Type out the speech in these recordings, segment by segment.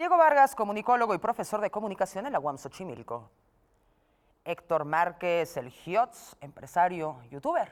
Diego Vargas, comunicólogo y profesor de comunicación en la UAM Xochimilco. Héctor Márquez, el Giots, empresario, youtuber.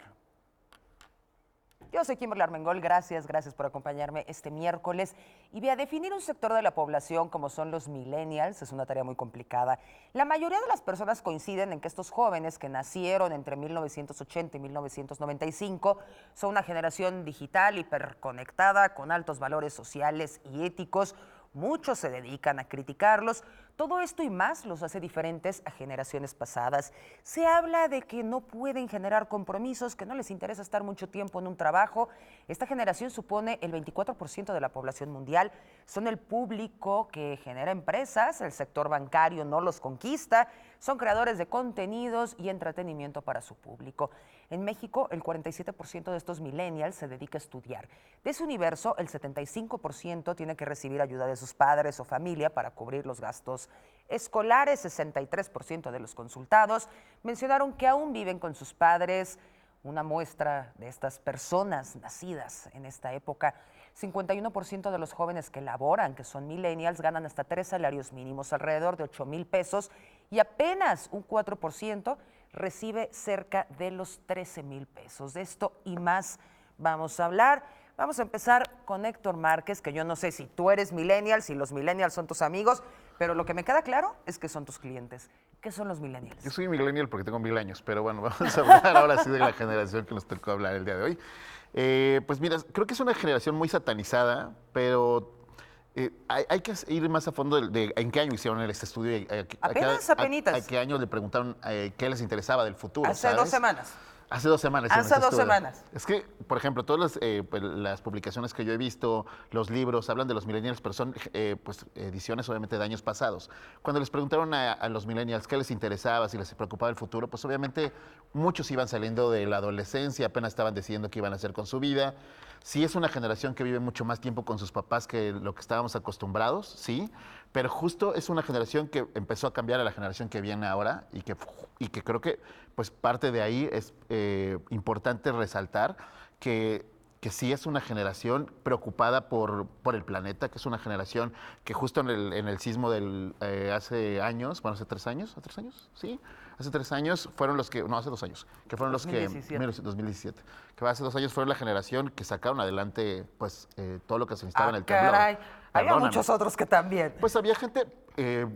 Yo soy Kimberly Armengol, gracias por acompañarme este miércoles. Y voy a definir un sector de la población como son los millennials, es una tarea muy complicada. La mayoría de las personas coinciden en que estos jóvenes que nacieron entre 1980 y 1995 son una generación digital, hiperconectada, con altos valores sociales y éticos. Muchos se dedican a criticarlos. Todo esto y más los hace diferentes a generaciones pasadas. Se habla de que no pueden generar compromisos, que no les interesa estar mucho tiempo en un trabajo. Esta generación supone el 24% de la población mundial. Son el público que genera empresas, el sector bancario no los conquista. Son creadores de contenidos y entretenimiento para su público. En México, el 47% de estos millennials se dedica a estudiar. De ese universo, el 75% tiene que recibir ayuda de sus padres o familia para cubrir los gastos escolares. 63% de los consultados mencionaron que aún viven con sus padres. Una muestra de estas personas nacidas en esta época. 51% de los jóvenes que laboran, que son millennials, ganan hasta 3 salarios mínimos, alrededor de 8,000 pesos, y apenas un 4% recibe cerca de los 13,000 pesos. De esto y más vamos a hablar. Vamos a empezar con Héctor Márquez, que yo no sé si tú eres millennial, si los millennials son tus amigos, pero lo que me queda claro es que son tus clientes. ¿Qué son los millennials? Yo soy millennial porque tengo 1000 años, pero bueno, vamos a hablar ahora sí de la generación que nos tocó hablar el día de hoy. Pues mira, creo que es una generación muy satanizada, pero hay que ir más a fondo de en qué año hicieron este estudio. Apenitas. ¿A qué año le preguntaron qué les interesaba del futuro? Hace 2 semanas. Hace 2 semanas. Hace 2 semanas. Es que, por ejemplo, todas las publicaciones que yo he visto, los libros, hablan de los millennials, pero son ediciones obviamente de años pasados. Cuando les preguntaron a los millennials qué les interesaba, si les preocupaba el futuro, pues obviamente muchos iban saliendo de la adolescencia, apenas estaban decidiendo qué iban a hacer con su vida. Sí es una generación que vive mucho más tiempo con sus papás que lo que estábamos acostumbrados, sí, pero justo es una generación que empezó a cambiar a la generación que viene ahora y que creo que pues parte de ahí es importante resaltar que sí es una generación preocupada por el planeta, que es una generación que justo en el sismo del hace años, bueno, hace 3 años, sí, hace 3 años fueron los que, no, hace 2 años, que fueron 2017. los que, 2017, que hace 2 años fueron la generación que sacaron adelante pues todo lo que se necesitaba en el temblor. Caray. Había Perdóname. muchos otros que también. Pues había gente que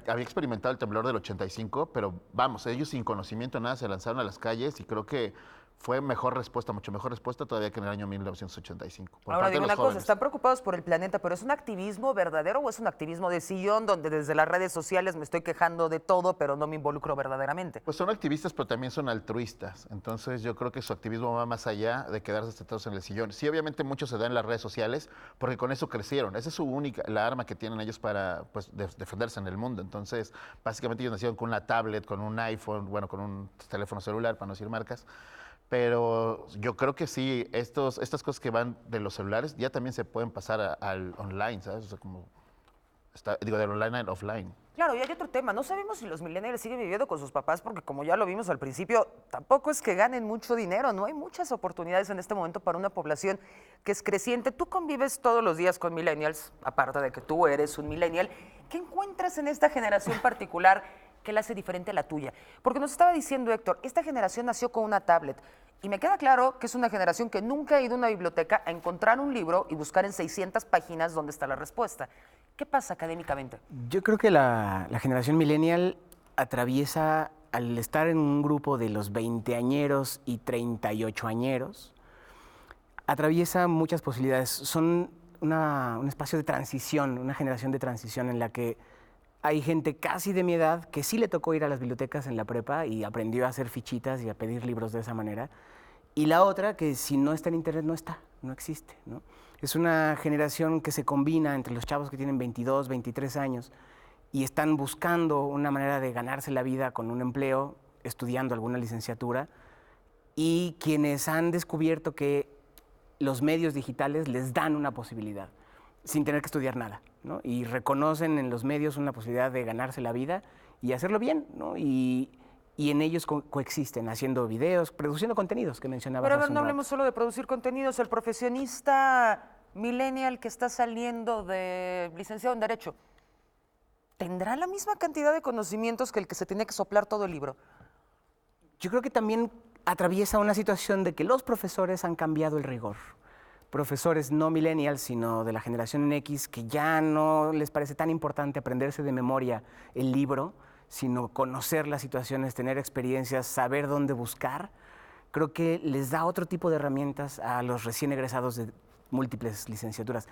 había experimentado el temblor del 85, pero vamos, ellos sin conocimiento de nada se lanzaron a las calles y creo que fue mejor respuesta, mucho mejor respuesta todavía que en el año 1985. Ahora digo una cosa, están preocupados por el planeta, pero ¿es un activismo verdadero o es un activismo de sillón donde desde las redes sociales me estoy quejando de todo, pero no me involucro verdaderamente? Pues son activistas, pero también son altruistas. Entonces yo creo que su activismo va más allá de quedarse sentados en el sillón. Sí, obviamente mucho se da en las redes sociales, porque con eso crecieron. Esa es su única, la arma que tienen ellos para pues, defenderse en el mundo. Entonces, básicamente ellos nacieron con una tablet, con un iPhone, bueno, con un teléfono celular, para no decir marcas. Pero yo creo que sí, estas cosas que van de los celulares ya también se pueden pasar al online, ¿sabes? O sea, como, digo, del online al offline. Claro, y hay otro tema, no sabemos si los millennials siguen viviendo con sus papás porque como ya lo vimos al principio, tampoco es que ganen mucho dinero, no hay muchas oportunidades en este momento para una población que es creciente. Tú convives todos los días con millennials, aparte de que tú eres un millennial. ¿Qué encuentras en esta generación particular que la hace diferente a la tuya? Porque nos estaba diciendo Héctor, esta generación nació con una tablet y me queda claro que es una generación que nunca ha ido a una biblioteca a encontrar un libro y buscar en 600 páginas dónde está la respuesta. ¿Qué pasa académicamente? Yo creo que la generación millennial atraviesa, al estar en un grupo de los 20añeros y 38añeros, atraviesa muchas posibilidades. Son un espacio de transición, una generación de transición en la que hay gente casi de mi edad que sí le tocó ir a las bibliotecas en la prepa y aprendió a hacer fichitas y a pedir libros de esa manera. Y la otra que si no está en internet no existe, ¿no? Es una generación que se combina entre los chavos que tienen 22, 23 años y están buscando una manera de ganarse la vida con un empleo, estudiando alguna licenciatura, y quienes han descubierto que los medios digitales les dan una posibilidad, sin tener que estudiar nada, ¿no? Y reconocen en los medios una posibilidad de ganarse la vida y hacerlo bien, ¿no? Y en ellos coexisten, haciendo videos, produciendo contenidos que mencionabas. Pero a ver, no hablemos solo de producir contenidos. El profesionista millennial que está saliendo de licenciado en Derecho, ¿tendrá la misma cantidad de conocimientos que el que se tiene que soplar todo el libro? Yo creo que también atraviesa una situación de que los profesores han cambiado el rigor. Profesores no millennials, sino de la generación X, que ya no les parece tan importante aprenderse de memoria el libro, sino conocer las situaciones, tener experiencias, saber dónde buscar. Creo que les da otro tipo de herramientas a los recién egresados de múltiples licenciaturas.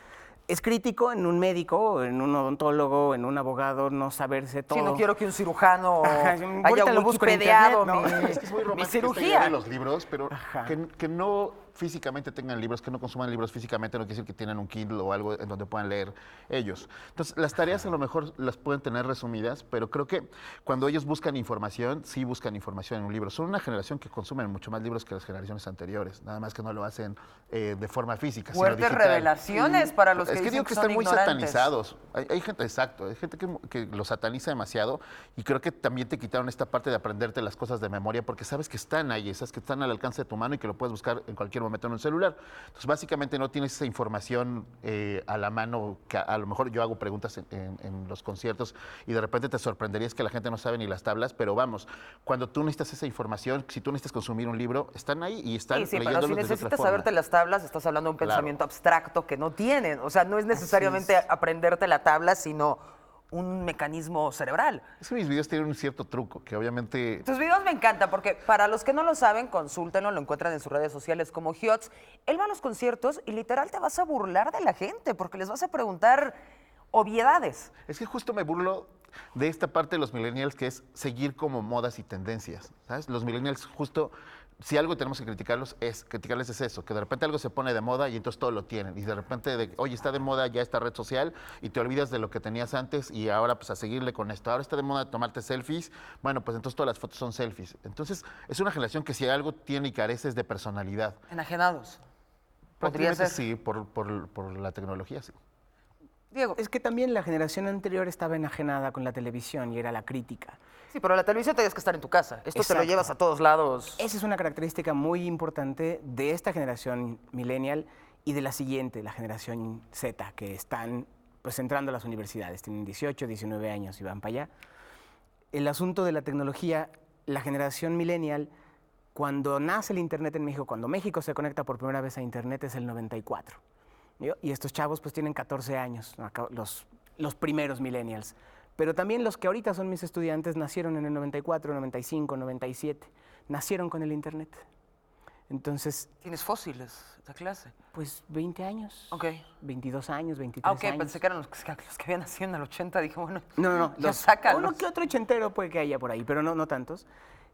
Es crítico en un médico, en un odontólogo, en un abogado, no saberse todo. Sí, no quiero que un cirujano Ajá, haya ahorita lo busco en wikipediado internet, ¿no? mi, Es que es muy mi romántica esta idea cirugía. de los libros, pero Ajá. que no físicamente tengan libros, que no consuman libros físicamente, no quiere decir que tienen un Kindle o algo en donde puedan leer ellos. Entonces, las tareas a lo mejor las pueden tener resumidas, pero creo que cuando ellos buscan información, sí buscan información en un libro. Son una generación que consumen mucho más libros que las generaciones anteriores, nada más que no lo hacen de forma física, sino Fuertes digital. revelaciones para los que Es que dicen digo que son están muy ignorantes. satanizados. Hay gente, exacto, hay gente que lo sataniza demasiado y creo que también te quitaron esta parte de aprenderte las cosas de memoria porque sabes que están ahí, sabes que están al alcance de tu mano y que lo puedes buscar en cualquier momento en un celular. Entonces, básicamente no tienes esa información a la mano que a lo mejor yo hago preguntas en los conciertos y de repente te sorprenderías que la gente no sabe ni las tablas, pero vamos, cuando tú necesitas esa información, si tú necesitas consumir un libro, están ahí y están Sí, pero si leyéndolos desde otra necesitas forma. saberte las tablas, estás hablando de un Claro. pensamiento abstracto que no tienen. O sea, no es necesariamente aprenderte la tabla, sino un mecanismo cerebral. Es que mis videos tienen un cierto truco, que obviamente Tus videos me encantan porque para los que no lo saben, consúltenlo, lo encuentran en sus redes sociales como Hiots. Él va a los conciertos y literal te vas a burlar de la gente porque les vas a preguntar obviedades. es que justo me burlo de esta parte de los millennials que es seguir como modas y tendencias, ¿sabes? Los millennials justo, si algo tenemos que criticarles es eso, que de repente algo se pone de moda y entonces todo lo tienen. Y de repente, oye, está de moda ya esta red social y te olvidas de lo que tenías antes y ahora pues a seguirle con esto. Ahora está de moda tomarte selfies, bueno, pues entonces todas las fotos son selfies. Entonces es una generación que si algo tiene y carece es de personalidad. Enajenados. Podría Prácticamente ser. sí, por la tecnología, sí. Diego. Es que también la generación anterior estaba enajenada con la televisión y era la crítica. Sí, pero la televisión tenías que estar en tu casa. Esto te lo Exacto. llevas a todos lados. Esa es una característica muy importante de esta generación millennial y de la siguiente, la generación Z, que están pues entrando a las universidades, tienen 18, 19 años y van para allá. El asunto de la tecnología, la generación millennial, cuando nace el Internet en México, cuando México se conecta por primera vez a Internet es el 94. ¿Yo? Y estos chavos pues tienen 14 años, los primeros millennials. Pero también los que ahorita son mis estudiantes nacieron en el 94, 95, 97. Nacieron con el Internet. Entonces, Tienes fósiles de clase. pues 20 años. Ok. 22 años, 23 Ah, ok, años. pensé que eran los que habían nacido en el 80. Dije, bueno, No, ya sácalos. uno que otro ochentero puede que haya por ahí, pero no tantos.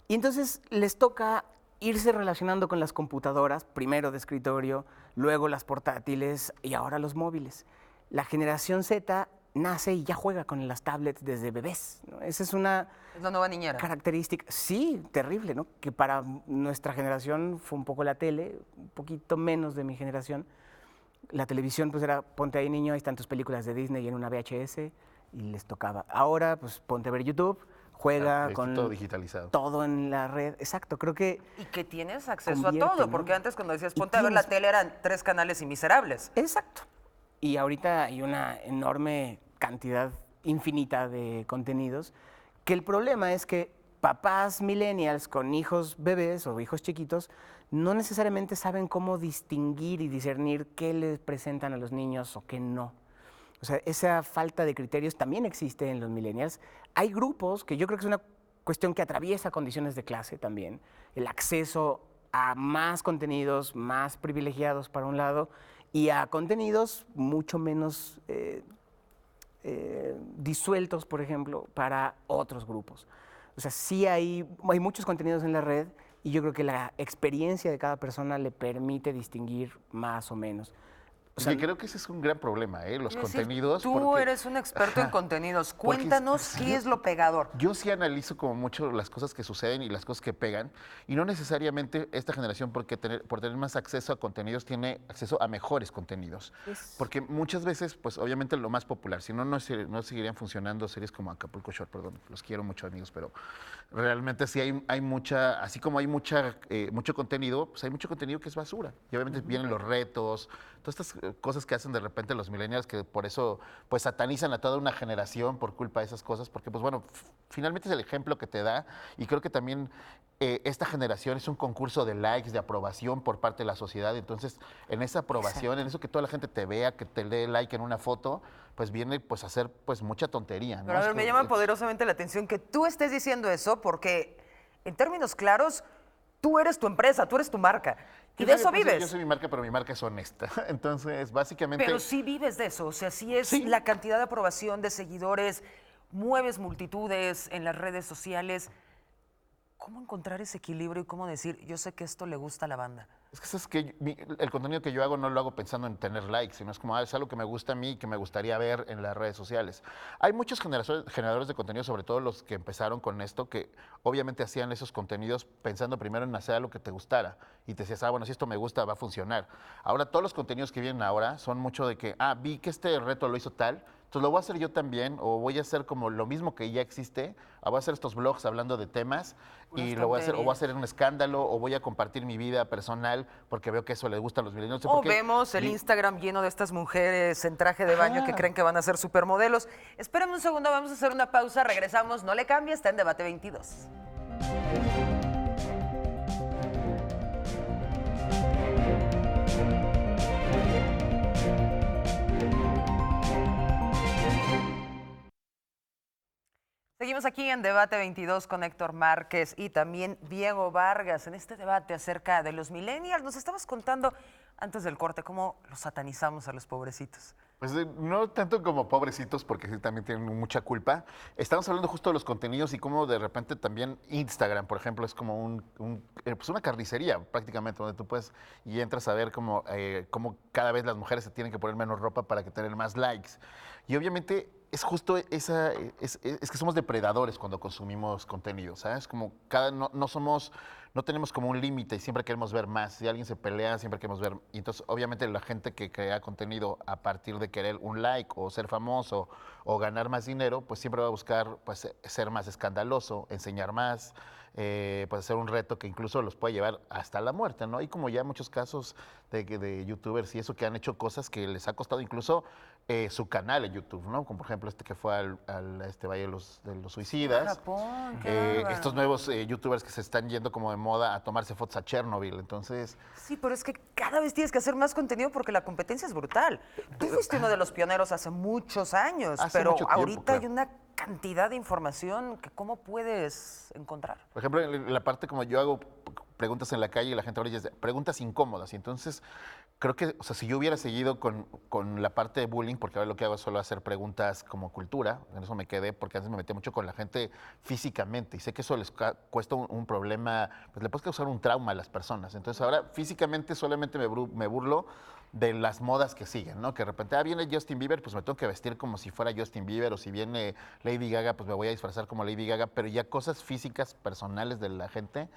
Y entonces les toca irse relacionando con las computadoras, primero de escritorio, luego las portátiles y ahora los móviles. La generación Z nace y ya juega con las tablets desde bebés, ¿no? Esa es una Es la nueva niñera. característica, sí, terrible, ¿no? Que para nuestra generación fue un poco la tele, un poquito menos de mi generación. La televisión, pues era, ponte ahí niño, hay tantas películas de Disney en una VHS y les tocaba. Ahora, pues ponte a ver YouTube, juega Está con todo digitalizado. todo en la red. Exacto, creo que Y que tienes acceso Convierte, a todo, ¿no? porque antes cuando decías Y ponte a ver la tienes- tele eran 3 canales y miserables. exacto. Y ahorita hay una enorme cantidad infinita de contenidos, que el problema es que papás millennials con hijos bebés o hijos chiquitos no necesariamente saben cómo distinguir y discernir qué les presentan a los niños o qué no. O sea, esa falta de criterios también existe en los millennials. Hay grupos que yo creo que es una cuestión que atraviesa condiciones de clase también, el acceso a más contenidos más privilegiados para un lado y a contenidos mucho menos disueltos, por ejemplo, para otros grupos. O sea, sí hay muchos contenidos en la red y yo creo que la experiencia de cada persona le permite distinguir más o menos. O sea, Y creo que ese es un gran problema, los Es decir, contenidos. Tú porque- eres un experto en Ajá. contenidos. Porque Cuéntanos sí, qué es lo pegador. Yo sí analizo como mucho las cosas que suceden y las cosas que pegan, y no necesariamente esta generación por tener más acceso a contenidos tiene acceso a mejores contenidos. Porque muchas veces, pues obviamente lo más popular, si no, no seguirían funcionando series como Acapulco Shore, perdón, los quiero mucho amigos, pero realmente sí hay mucha, así como hay mucho contenido, pues hay mucho contenido que es basura. Y obviamente vienen los retos, todas estas cosas que hacen de repente los millennials, que por eso pues satanizan a toda una generación por culpa de esas cosas, porque pues bueno, finalmente es el ejemplo que te da, y creo que también esta generación es un concurso de likes, de aprobación por parte de la sociedad. Entonces, en esa aprobación, en eso que toda la gente te vea, que te dé like en una foto, pues viene pues a hacer pues mucha tontería, ¿no? Pero a ver, me llama poderosamente la atención que tú estés diciendo eso porque, en términos claros, tú eres tu empresa, tú eres tu marca. Y de eso vives. Yo soy mi marca, pero mi marca es honesta. Entonces, básicamente... Pero sí vives de eso. O sea, sí es Sí. la cantidad de aprobación de seguidores, mueves multitudes en las redes sociales. ¿Cómo encontrar ese equilibrio y cómo decir, yo sé que esto le gusta a la banda? Es que, ¿sabes qué? El contenido que yo hago no lo hago pensando en tener likes, sino es como, es algo que me gusta a mí y que me gustaría ver en las redes sociales. Hay muchos generadores de contenido, sobre todo los que empezaron con esto, que obviamente hacían esos contenidos pensando primero en hacer algo que te gustara. Y te decías, bueno, si esto me gusta, va a funcionar. Ahora, todos los contenidos que vienen ahora son mucho de que, vi que este reto lo hizo tal, entonces lo voy a hacer yo también, o voy a hacer como lo mismo que ya existe, o voy a hacer estos blogs hablando de temas, Unas y lo voy a hacer, o voy a tonterías. hacer un escándalo, o voy a compartir mi vida personal, porque veo que eso le gusta a los millennials. No sé O por qué. vemos el Instagram lleno de estas mujeres en traje de baño que creen que van a ser supermodelos. Espérenme un segundo, vamos a hacer una pausa, regresamos, no le cambie, está en Debate 22. Seguimos aquí en Debate 22 con Héctor Márquez y también Diego Vargas en este debate acerca de los millennials. Nos estabas contando antes del corte cómo los satanizamos a los pobrecitos. Pues no tanto como pobrecitos, porque sí también tienen mucha culpa. Estamos hablando justo de los contenidos y cómo de repente también Instagram, por ejemplo, es como pues una carnicería prácticamente, donde tú puedes y entras a ver cómo cada vez las mujeres se tienen que poner menos ropa para que tener más likes. Y obviamente es justo esa, es que somos depredadores cuando consumimos contenido, ¿sabes? Como no tenemos como un límite y siempre queremos ver más. Si alguien se pelea, siempre queremos ver. Y entonces, obviamente, la gente que crea contenido a partir de querer un like o ser famoso o ganar más dinero, pues siempre va a buscar pues, ser más escandaloso, enseñar más, pues hacer un reto que incluso los puede llevar hasta la muerte, ¿no? Y como ya muchos casos de youtubers y eso que han hecho cosas que les ha costado incluso su canal en YouTube, ¿no? Como por ejemplo este que fue al Valle de los Suicidas. Japón, qué bárbaro. Estos nuevos youtubers que se están yendo como de moda a tomarse fotos a Chernobyl, entonces... Sí, pero es que cada vez tienes que hacer más contenido porque la competencia es brutal. Tú fuiste uno de los pioneros hace muchos años, Hace pero mucho tiempo, ahorita hay claro. una cantidad de información que ¿cómo puedes encontrar? Por ejemplo, en la parte como yo hago preguntas en la calle y la gente ahora dice preguntas incómodas. Y entonces creo que, o sea, si yo hubiera seguido con la parte de bullying, porque ahora lo que hago es solo hacer preguntas como cultura, en eso me quedé, porque antes me metía mucho con la gente físicamente y sé que eso les cuesta un problema, pues le puedes causar un trauma a las personas. Entonces ahora físicamente solamente me burlo de las modas que siguen, ¿no? Que de repente, viene Justin Bieber, pues me tengo que vestir como si fuera Justin Bieber, o si viene Lady Gaga, pues me voy a disfrazar como Lady Gaga, pero ya cosas físicas, personales de la gente,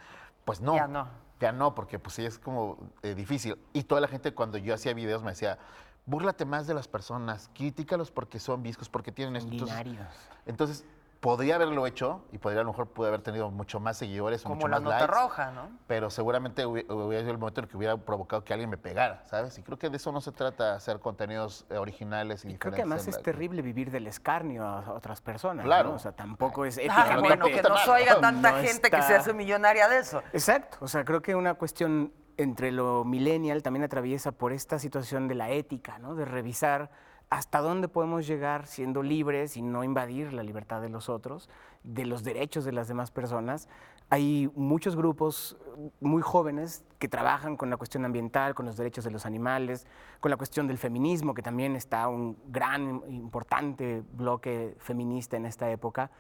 pues no. Ya no. Ya no, porque pues sí es como difícil. Y toda la gente cuando yo hacía videos me decía, búrlate más de las personas, critícalos porque son viscos, porque tienen esto. Sanguinarios. Entonces, podría haberlo hecho y a lo mejor pude haber tenido mucho más seguidores o Como mucho la más nota likes. roja, ¿no? Pero seguramente hubiera sido el momento en el que hubiera provocado que alguien me pegara, ¿sabes? Y creo que de eso no se trata, hacer contenidos originales y Creo que diferentes. además es terrible vivir del escarnio a otras personas. Claro. ¿no? O sea, tampoco es Ah, éticamente... bueno, que no se oiga tanta No gente que está- se hace millonaria de eso. Exacto, o sea, creo que una cuestión entre lo millennial también atraviesa por esta situación de la ética, ¿no? De revisar hasta dónde podemos llegar siendo libres y no invadir la libertad de los otros, de los derechos de las demás personas. Hay muchos grupos muy jóvenes que trabajan con la cuestión ambiental, con los derechos de los animales, con la cuestión del feminismo, que también está un gran, importante bloque feminista en esta época,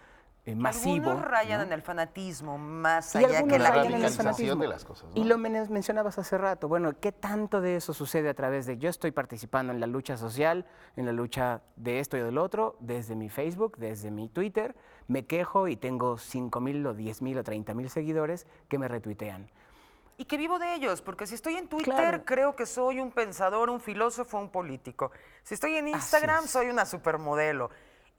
masivo. Algunos rayan ¿no? en el fanatismo más Y allá algunos que la rayan en el activismo. fanatismo. de las cosas, ¿no? Y lo mencionabas hace rato. Bueno, ¿qué tanto de eso sucede a través de yo estoy participando en la lucha social, en la lucha de esto y del otro, desde mi Facebook, desde mi Twitter, me quejo y tengo 5,000 o 10,000 o 30,000 seguidores que me retuitean? Y que vivo de ellos, porque si estoy en Twitter Claro. creo que soy un pensador, un filósofo, un político. Si estoy en Instagram es. soy una supermodelo.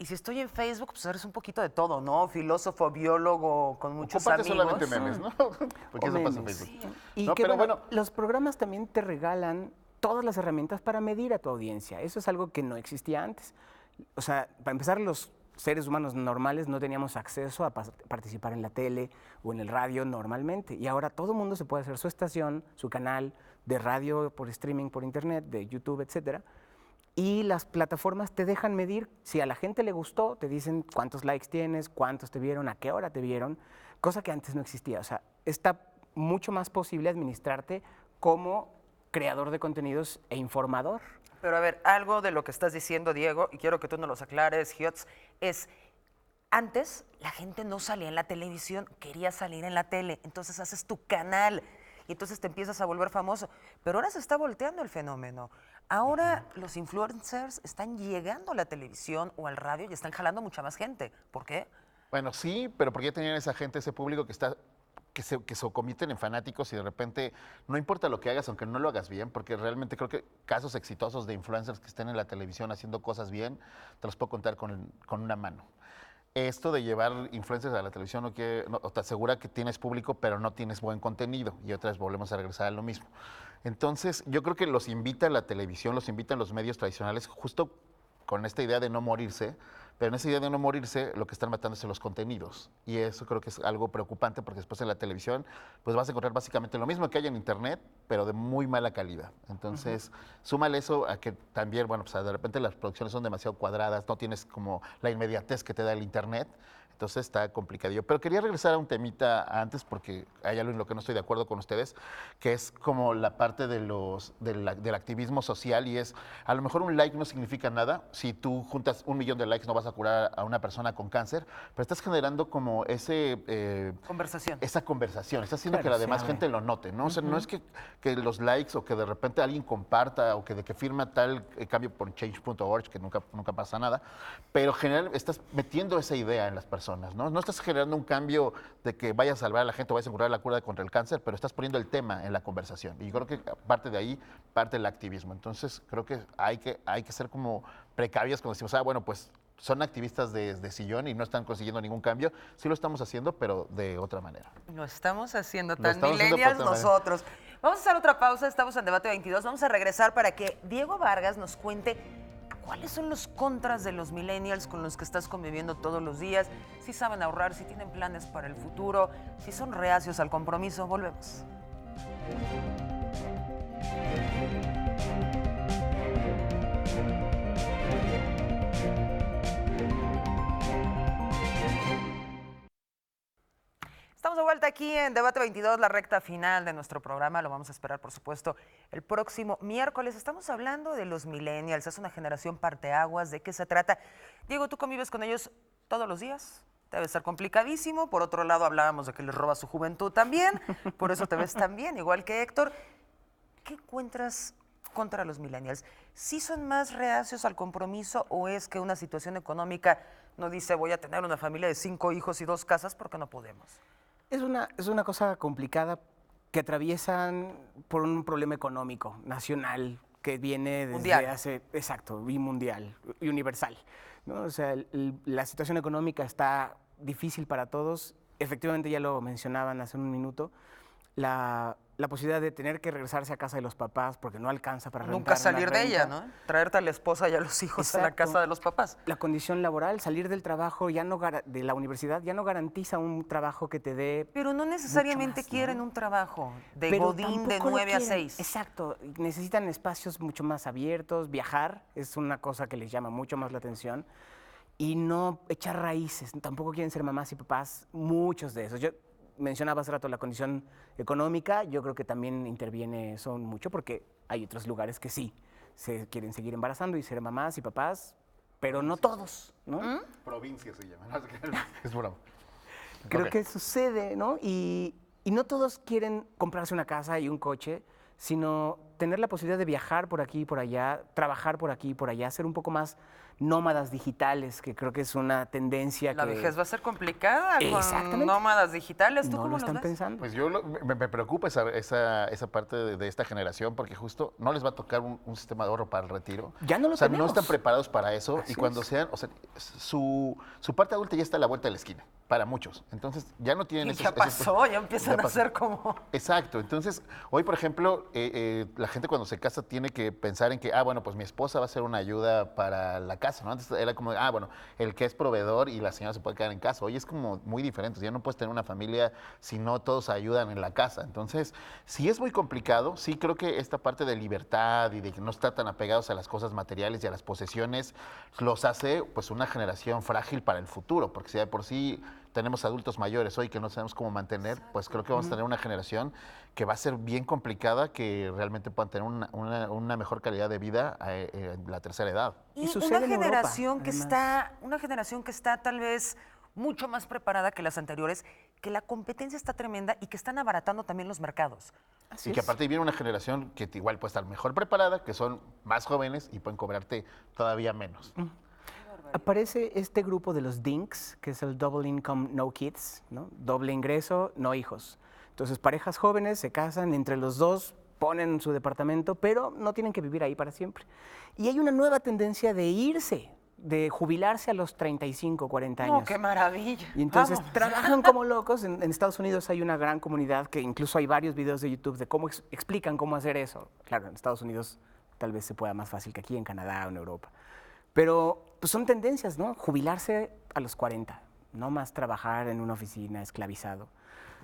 Y si estoy en Facebook, pues eres un poquito de todo, ¿no? Filósofo, biólogo, con muchos Comparte amigos. solamente memes, ¿no? Porque O eso pasa en memes. Facebook. Y No, que pero bueno, bueno, los programas también te regalan todas las herramientas para medir a tu audiencia. Eso es algo que no existía antes. O sea, para empezar, los seres humanos normales no teníamos acceso a participar en la tele o en el radio normalmente. Y ahora todo el mundo se puede hacer su estación, su canal de radio, por streaming, por internet, de YouTube, etcétera. Y las plataformas te dejan medir si a la gente le gustó, te dicen cuántos likes tienes, cuántos te vieron, a qué hora te vieron, cosa que antes no existía. O sea, está mucho más posible administrarte como creador de contenidos e informador. Pero a ver, algo de lo que estás diciendo, Diego, y quiero que tú nos los aclares, Hiots, es antes la gente no salía en la televisión, quería salir en la tele, entonces haces tu canal y entonces te empiezas a volver famoso. Pero ahora se está volteando el fenómeno. Ahora los influencers están llegando a la televisión o al radio y están jalando mucha más gente. ¿Por qué? Bueno, sí, pero porque ya tenían esa gente, ese público que se convierten en fanáticos y de repente no importa lo que hagas, aunque no lo hagas bien, porque realmente creo que casos exitosos de influencers que estén en la televisión haciendo cosas bien, te los puedo contar con una mano. Esto de llevar influencers a la televisión no te asegura que tienes público, pero no tienes buen contenido. Y otra vez volvemos a regresar a lo mismo. Entonces, yo creo que los invita la televisión, los invitan los medios tradicionales, justo con esta idea de no morirse, pero en esa idea de no morirse, lo que están matando es los contenidos. Y eso creo que es algo preocupante porque después en la televisión, pues vas a encontrar básicamente lo mismo que hay en internet, pero de muy mala calidad. Entonces, súmale eso a que también, bueno, pues de repente las producciones son demasiado cuadradas, no tienes como la inmediatez que te da el internet. Entonces está complicadillo. Pero quería regresar a un temita antes, porque hay algo en lo que no estoy de acuerdo con ustedes, que es como la parte del activismo social, y es, a lo mejor un like no significa nada. Si tú juntas 1 millón de likes no vas a curar a una persona con cáncer, pero estás generando como Conversación. esa conversación, estás haciendo Claro, que la sí, demás a gente ver. lo note, ¿no? O sea, no es que los likes o que de repente alguien comparta o que firma tal cambio por change.org, que nunca pasa nada, pero general estás metiendo esa idea en las personas. ¿No? No estás generando un cambio de que vayas a salvar a la gente o vayas a encontrar la cura contra el cáncer, pero estás poniendo el tema en la conversación. Y creo que parte de ahí parte el activismo. Entonces, creo que hay que ser como precavidos cuando decimos, bueno, pues son activistas de sillón y no están consiguiendo ningún cambio. Sí lo estamos haciendo, pero de otra manera. Lo estamos haciendo Lo tan estamos haciendo millennials por otra manera. nosotros. Vamos a hacer otra pausa, estamos en Debate 22. Vamos a regresar para que Diego Vargas nos cuente cuáles son los contras de los millennials con los que estás conviviendo todos los días, si saben ahorrar, si tienen planes para el futuro, si son reacios al compromiso. Volvemos. Estamos de vuelta aquí en Debate 22, la recta final de nuestro programa. Lo vamos a esperar, por supuesto, el próximo miércoles. Estamos hablando de los millennials, es una generación parteaguas. ¿De qué se trata? Diego, ¿tú convives con ellos todos los días? Debe ser complicadísimo. Por otro lado, hablábamos de que les roba su juventud también. Por eso te ves tan bien, igual que Héctor. ¿Qué encuentras contra los millennials? ¿Sí son más reacios al compromiso o es que una situación económica no dice voy a tener una familia de 5 hijos y 2 casas porque no podemos? Es una cosa complicada que atraviesan por un problema económico nacional que viene desde Mundial. exacto, y mundial, y universal, ¿no? O sea, la situación económica está difícil para todos. Efectivamente, ya lo mencionaban hace un minuto, la posibilidad de tener que regresarse a casa de los papás porque no alcanza para Nunca rentar salir una de ella, renta. ¿no? Traerte a la esposa y a los hijos a la Exacto. casa de los papás. La condición laboral, salir del trabajo, de la universidad, ya no garantiza un trabajo que te dé. Pero no necesariamente más, ¿no? quieren un trabajo de Pero godín de tampoco lo 9 a quieren. 6. Exacto, necesitan espacios mucho más abiertos, viajar es una cosa que les llama mucho más la atención y no echar raíces, tampoco quieren ser mamás y papás, muchos de esos. Yo mencionaba hace rato la condición económica, yo creo que también interviene eso mucho porque hay otros lugares que sí, se quieren seguir embarazando y ser mamás y papás, pero no todos, ¿no? Provincia se llama. ¿No? Es broma. Creo Ok. que sucede, ¿no? Y no todos quieren comprarse una casa y un coche, sino tener la posibilidad de viajar por aquí y por allá, trabajar por aquí y por allá, ser un poco más nómadas digitales, que creo que es una tendencia La que vejez va a ser complicada con Exactamente. nómadas digitales. ¿Tú no cómo lo los están ves? pensando. Pues yo me preocupa esa parte de esta generación porque justo no les va a tocar un sistema de ahorro para el retiro. Ya no lo O sea, no tenemos. están preparados para eso Así y cuando es. sean, o sea, su parte adulta ya está a la vuelta de la esquina para muchos. Entonces ya no tienen Y esos... ya pasó, ya empiezan ya a pasó. ser como... Exacto. Entonces, hoy, por ejemplo, la gente cuando se casa tiene que pensar en que, bueno, pues mi esposa va a ser una ayuda para la casa, ¿no? Antes era como, bueno, el que es proveedor y la señora se puede quedar en casa. Hoy es como muy diferente. Ya no puedes tener una familia si no todos ayudan en la casa. Entonces, sí es muy complicado. Sí creo que esta parte de libertad y de que no estar tan apegados a las cosas materiales y a las posesiones los hace, pues, una generación frágil para el futuro. Porque si de por sí tenemos adultos mayores hoy que no sabemos cómo mantener, pues creo que vamos a tener una generación que va a ser bien complicada, que realmente puedan tener una mejor calidad de vida en la tercera edad. Y Y sucede una en Europa, generación que además. está tal vez mucho más preparada que las anteriores, que la competencia está tremenda y que están abaratando también los mercados. Así Y que es. aparte viene una generación que igual puede estar mejor preparada, que son más jóvenes y pueden cobrarte todavía menos. Aparece este grupo de los DINKs, que es el Double Income No Kids, ¿no? Doble ingreso, no hijos. Entonces, parejas jóvenes se casan, entre los dos ponen su departamento, pero no tienen que vivir ahí para siempre. Y hay una nueva tendencia de irse, de jubilarse a los 35, 40 años. ¡Oh, qué maravilla! Y entonces Vamos. trabajan como locos. En Estados Unidos hay una gran comunidad que incluso hay varios videos de YouTube de cómo explican cómo hacer eso. Claro, en Estados Unidos tal vez se pueda más fácil que aquí, en Canadá o en Europa. Pero pues son tendencias, ¿no? Jubilarse a los 40, no más trabajar en una oficina esclavizado.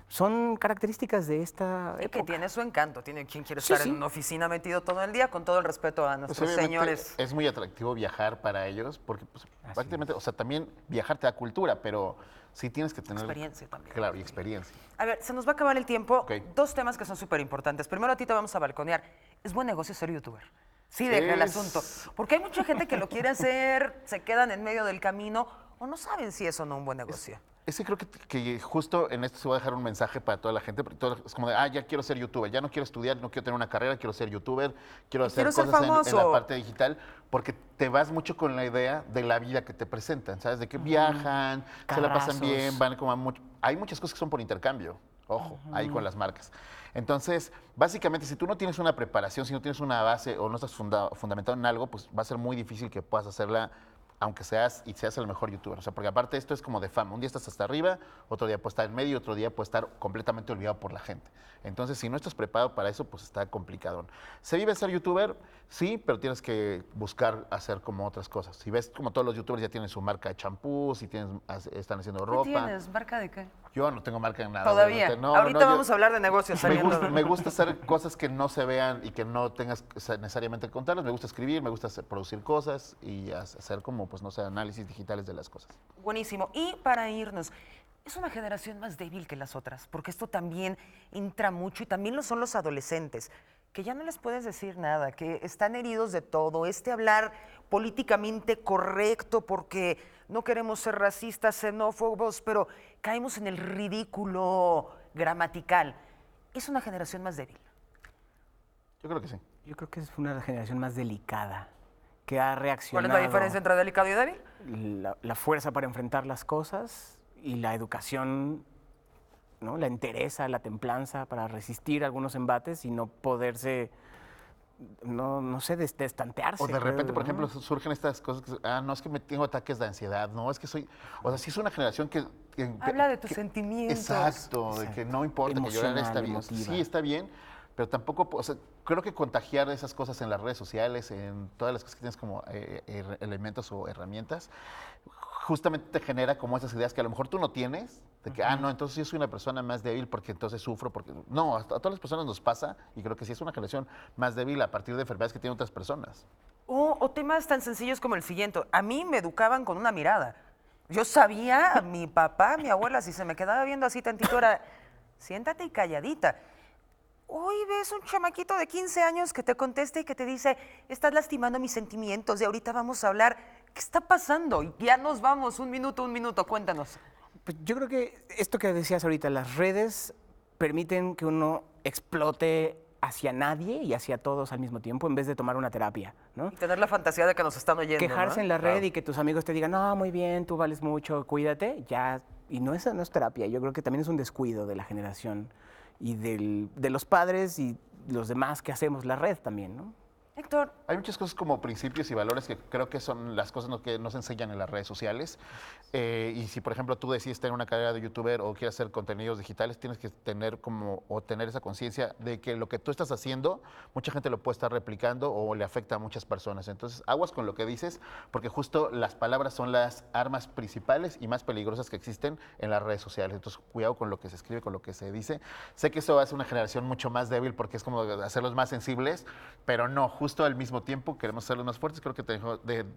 Son características de esta Y que época. tiene su encanto. Tiene quien quiere Sí, estar sí. en una oficina metido todo el día, con todo el respeto a Pues nuestros obviamente señores. es muy atractivo viajar para ellos, porque pues, prácticamente, o sea, también viajar te da cultura, pero sí tienes que tener... Experiencia también. Claro, y experiencia. A ver, se nos va a acabar el tiempo. Ok. Dos temas que son súper importantes. Primero, a ti te vamos a balconear. ¿Es buen negocio ser youtuber? Sí, deja el asunto. Porque hay mucha gente que lo quiere hacer, se quedan en medio del camino o no saben si es o no un buen negocio. Es que creo que justo en esto se va a dejar un mensaje para toda la gente, porque es como de, ya quiero ser youtuber, ya no quiero estudiar, no quiero tener una carrera, quiero ser youtuber, quiero hacer quiero ser cosas en la famoso. parte digital, porque te vas mucho con la idea de la vida que te presentan, ¿sabes? De que viajan, se la pasan Carrazos. bien, van como a mucho... Hay muchas cosas que son por intercambio, ojo, ahí con las marcas. Entonces, básicamente, si tú no tienes una preparación, si no tienes una base o no estás fundamentado en algo, pues va a ser muy difícil que puedas hacerla aunque seas el mejor youtuber. O sea, porque aparte esto es como de fama. Un día estás hasta arriba, otro día puedes estar en medio, otro día puedes estar completamente olvidado por la gente. Entonces, si no estás preparado para eso, pues está complicado. ¿Se vive ser youtuber? Sí, pero tienes que buscar hacer como otras cosas. Si ves como todos los youtubers ya tienen su marca de champús, y están haciendo ¿Qué ropa. tienes? ¿Marca de qué? Yo no tengo marca en nada. Todavía. obviamente. No, Ahorita yo- vamos a hablar de negocios. me gusta hacer cosas que no se vean y que no tengas necesariamente que contarlas. Me gusta escribir, me gusta producir cosas y hacer como, pues no sé, análisis digitales de las cosas. Buenísimo. Y para irnos, es una generación más débil que las otras, porque esto también entra mucho y también lo son los adolescentes, que ya no les puedes decir nada, que están heridos de todo, hablar políticamente correcto porque no queremos ser racistas, xenófobos, pero caemos en el ridículo gramatical. Es una generación más débil. Yo creo que sí. Yo creo que es una generación más delicada, que ha ¿Cuál reaccionado. es la diferencia entre delicado y débil? La fuerza para enfrentar las cosas y la educación, ¿no? La entereza, la templanza para resistir algunos embates y no poderse, no sé, destantearse. O de repente, creo, por ¿no? ejemplo, surgen estas cosas que, no, es que me tengo ataques de ansiedad, no, es que soy, o sea, sí es una generación que... Habla de tus sentimientos. Exacto, de que no importa que llorar está bien. Emotiva. Sí, está bien, pero tampoco, o sea, creo que contagiar esas cosas en las redes sociales, en todas las cosas que tienes como elementos o herramientas, justamente te genera como esas ideas que a lo mejor tú no tienes, de que, no, entonces yo soy una persona más débil porque entonces sufro, porque... No, a todas las personas nos pasa y creo que sí es una generación más débil a partir de enfermedades que tienen otras personas. O temas tan sencillos como el siguiente. A mí me educaban con una mirada. Yo sabía, mi papá, mi abuela, si se me quedaba viendo así tantito, era, siéntate y calladita. Hoy ves un chamaquito de 15 años que te contesta y que te dice, estás lastimando mis sentimientos y ahorita vamos a hablar. ¿Qué está pasando? Y ya nos vamos, un minuto, cuéntanos. Pues yo creo que esto que decías ahorita, las redes permiten que uno explote hacia nadie y hacia todos al mismo tiempo en vez de tomar una terapia, ¿no? Y tener la fantasía de que nos están oyendo, Quejarse ¿no? en la red y que tus amigos te digan, no, muy bien, tú vales mucho, cuídate, ya. Y no, esa no es terapia, yo creo que también es un descuido de la generación y de los padres y los demás que hacemos la red también, ¿no? Héctor, Hay muchas cosas como principios y valores que creo que son las cosas que nos enseñan en las redes sociales. Y si, por ejemplo, tú decides tener una carrera de youtuber o quieres hacer contenidos digitales, tienes que tener tener esa conciencia de que lo que tú estás haciendo, mucha gente lo puede estar replicando o le afecta a muchas personas. Entonces, aguas con lo que dices, porque justo las palabras son las armas principales y más peligrosas que existen en las redes sociales. Entonces, cuidado con lo que se escribe, con lo que se dice. Sé que eso hace una generación mucho más débil porque es como hacerlos más sensibles, pero no, justo al mismo tiempo queremos hacerlos más fuertes. Creo que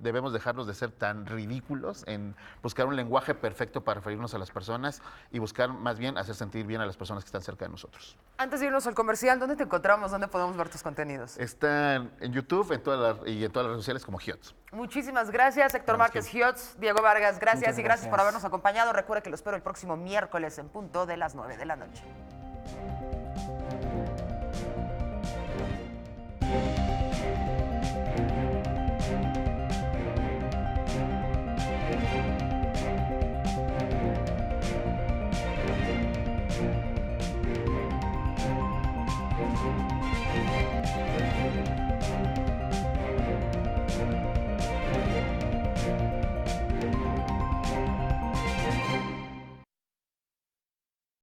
debemos dejarnos de ser tan ridículos en buscar un lenguaje perfecto para referirnos a las personas y buscar más bien hacer sentir bien a las personas que están cerca de nosotros. antes de irnos al comercial, ¿dónde te encontramos? ¿Dónde podemos ver tus contenidos? Están en YouTube y en todas las redes sociales como Hiots. Muchísimas gracias, Héctor Gracias. Márquez Hiots, Diego Vargas, gracias Muchas y gracias por gracias. habernos acompañado. Recuerda que lo espero el próximo miércoles en punto de las 9 de la noche.